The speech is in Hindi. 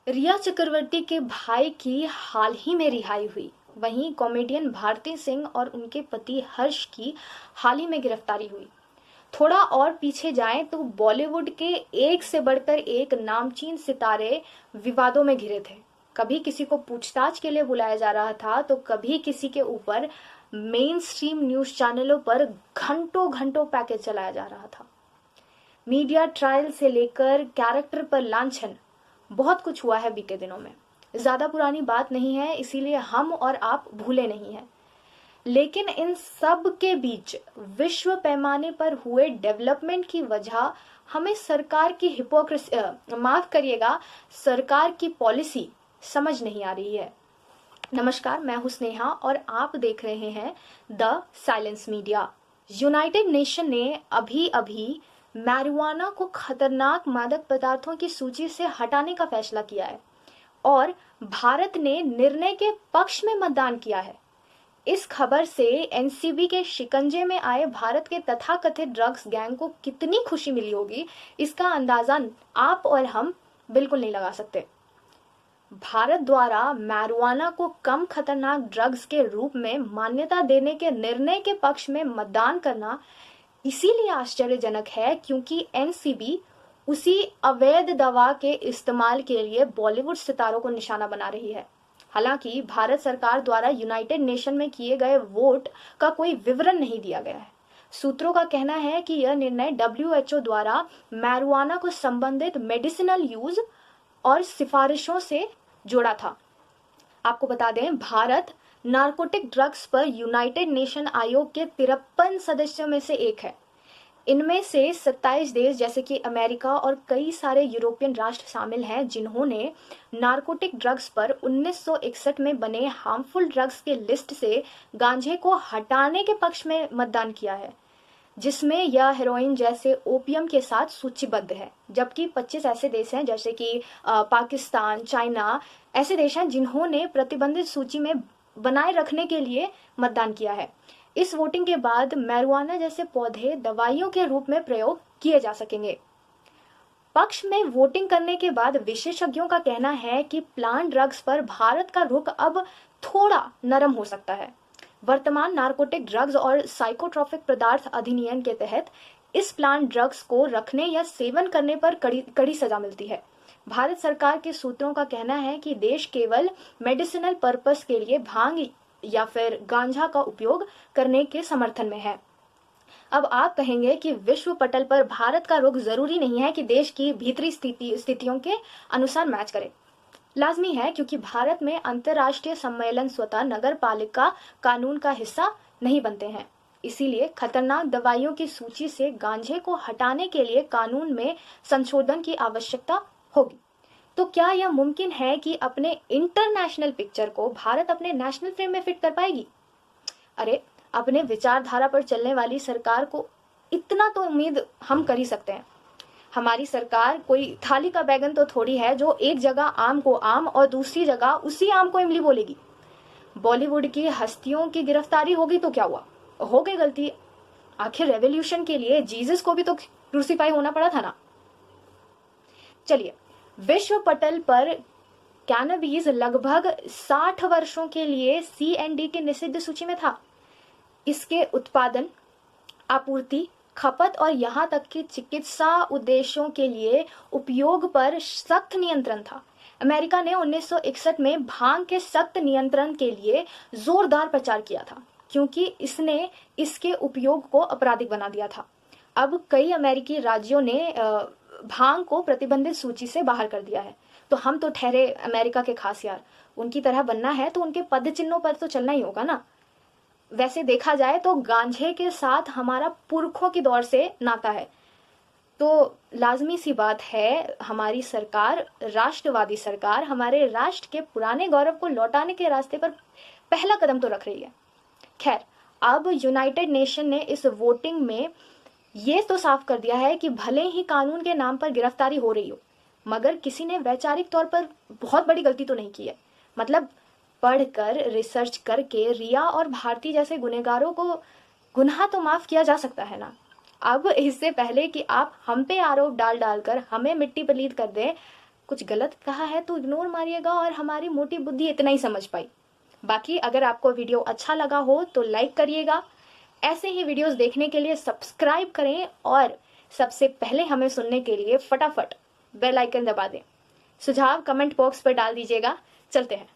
रिया चक्रवर्ती के भाई की हाल ही में रिहाई हुई। वहीं कॉमेडियन भारती सिंह और उनके पति हर्ष की हाल ही में गिरफ्तारी हुई। थोड़ा और पीछे जाएं तो बॉलीवुड के एक से बढ़कर एक नामचीन सितारे विवादों में घिरे थे। कभी किसी को पूछताछ के लिए बुलाया जा रहा था तो कभी किसी के ऊपर मेन स्ट्रीम न्यूज चैनलों पर घंटों घंटों पैकेज चलाया जा रहा था। मीडिया ट्रायल से लेकर कैरेक्टर पर लांछन, बहुत कुछ हुआ है बीते दिनों में। ज्यादा पुरानी बात नहीं है, इसीलिए हम और आप भूले नहीं हैं। लेकिन इन सब के बीच विश्व पैमाने पर हुए डेवलपमेंट की वजह हमें सरकार की हिपोक्रेसी, माफ करिएगा, सरकार की पॉलिसी समझ नहीं आ रही है। नमस्कार, मैं हूं स्नेहा और आप देख रहे हैं the silence media. United nation ने अभी अभी मैरिजुआना को खतरनाक मादक पदार्थों की सूची से हटाने का फैसला किया है और भारत ने निर्णय के पक्ष में मतदान किया है। इस खबर से एनसीबी के शिकंजे में आए भारत के तथाकथित ड्रग्स गैंग को कितनी खुशी मिली होगी, इसका अंदाजा आप और हम बिल्कुल नहीं लगा सकते। भारत द्वारा मैरिजुआना को कम खतरनाक ड्रग्स के रूप में मान्यता देने के निर्णय के पक्ष में मतदान करना इसीलिए आश्चर्यजनक है क्योंकि एनसीबी उसी अवैध दवा के इस्तेमाल के लिए बॉलीवुड सितारों को निशाना बना रही है। हालांकि भारत सरकार द्वारा यूनाइटेड नेशन में किए गए वोट का कोई विवरण नहीं दिया गया है। सूत्रों का कहना है कि यह निर्णय डब्ल्यूएचओ द्वारा मैरिजुआना को संबंधित मेडिसिनल यूज और सिफारिशों से जोड़ा था। आपको बता दें, भारत नारकोटिक ड्रग्स पर यूनाइटेड नेशन आयोग के 53 सदस्यों में से एक है। इनमें से 27 देश जैसे कि अमेरिका और कई सारे यूरोपियन राष्ट्र शामिल हैं जिन्होंने नारकोटिक ड्रग्स पर 1961 में बने हार्मफुल ड्रग्स के लिस्ट से गांजे को हटाने के पक्ष में मतदान किया है, जिसमें यह हेरोइन जैसे ओपियम के साथ सूचीबद्ध है। जबकि 25 ऐसे देश हैं जैसे कि पाकिस्तान, चाइना, ऐसे देश हैं जिन्होंने प्रतिबंधित सूची में बनाए रखने के लिए मतदान किया है। इस वोटिंग के बाद मैरिजुआना जैसे पौधे दवाइयों के रूप में प्रयोग किए जा सकेंगे। पक्ष में वोटिंग करने के बाद विशेषज्ञों का कहना है कि प्लांट ड्रग्स पर भारत का रुख अब थोड़ा नरम हो सकता है। वर्तमान नारकोटिक ड्रग्स और साइकोट्रॉपिक पदार्थ अधिनियम के तहत इस प्लांट ड्रग्स को रखने या सेवन करने पर कड़ी सजा मिलती है। भारत सरकार के सूत्रों का कहना है कि देश केवल मेडिसिनल पर्पस के लिए भांग या फिर गांजा का उपयोग करने के समर्थन में है। अब आप कहेंगे कि विश्व पटल पर भारत का रुख जरूरी नहीं है कि देश की भीतरी स्थितियों के अनुसार मैच करे। लाजमी है क्योंकि भारत में अंतर्राष्ट्रीय सम्मेलन स्वतः नगर पालिका कानून का हिस्सा नहीं बनते हैं। इसीलिए खतरनाक दवाइयों की सूची से गांजे को हटाने के लिए कानून में संशोधन की आवश्यकता होगी। तो क्या यह मुमकिन है कि अपने इंटरनेशनल पिक्चर को भारत अपने नेशनल फ्रेम में फिट कर पाएगी? अरे, अपने विचारधारा पर चलने वाली सरकार को इतना तो उम्मीद हम कर ही सकते हैं। हमारी सरकार कोई थाली का बैगन तो थोड़ी है जो एक जगह आम को आम और दूसरी जगह उसी आम को इमली बोलेगी। बॉलीवुड की हस्तियों की गिरफ्तारी होगी तो क्या हुआ, हो गई गलती। आखिर रेवोल्यूशन के लिए जीसस को भी तो क्रूसीफाई होना पड़ा था ना। चलिए, विश्व पटल पर कैनबीज लगभग 60 वर्षों के लिए सीएनडी की निषिद्ध सूची में था। इसके उत्पादन, आपूर्ति, खपत और यहाँ तक कि चिकित्सा उद्देश्यों के लिए उपयोग पर सख्त नियंत्रण था। अमेरिका ने 1961 में भांग के सख्त नियंत्रण के लिए जोरदार प्रचार किया था क्योंकि इसने इसके उपयोग को आपराधिक बना दिया था। अब कई अमेरिकी राज्यों ने भांग को प्रतिबंधित सूची से बाहर कर दिया है। तो हम तो ठहरे अमेरिका के खास यार, उनकी तरह बनना है तो उनके पद चिन्हों पर तो चलना ही होगा ना। वैसे देखा जाए तो गांजे के साथ हमारा पुरखों की दौर से नाता है। तो लाजमी सी बात है, हमारी सरकार, राष्ट्रवादी सरकार, हमारे राष्ट्र के पुराने गौरव को लौटाने के रास्ते पर पहला कदम तो रख रही है। खैर, अब यूनाइटेड नेशन ने इस वोटिंग में ये तो साफ कर दिया है कि भले ही कानून के नाम पर गिरफ्तारी हो रही हो, मगर किसी ने वैचारिक तौर पर बहुत बड़ी गलती तो नहीं की है। मतलब पढ़कर, रिसर्च करके रिया और भारती जैसे गुनहगारों को गुनाह तो माफ किया जा सकता है ना। अब इससे पहले कि आप हम पे आरोप डाल डालकर हमें मिट्टी पलीत कर दें, कुछ गलत कहा है तो इग्नोर मारिएगा और हमारी मोटी बुद्धि इतना ही समझ पाई। बाकी अगर आपको वीडियो अच्छा लगा हो तो लाइक करिएगा, ऐसे ही वीडियोस देखने के लिए सब्सक्राइब करें और सबसे पहले हमें सुनने के लिए फटाफट बेल आइकन दबा दें। सुझाव कमेंट बॉक्स पर डाल दीजिएगा। चलते हैं।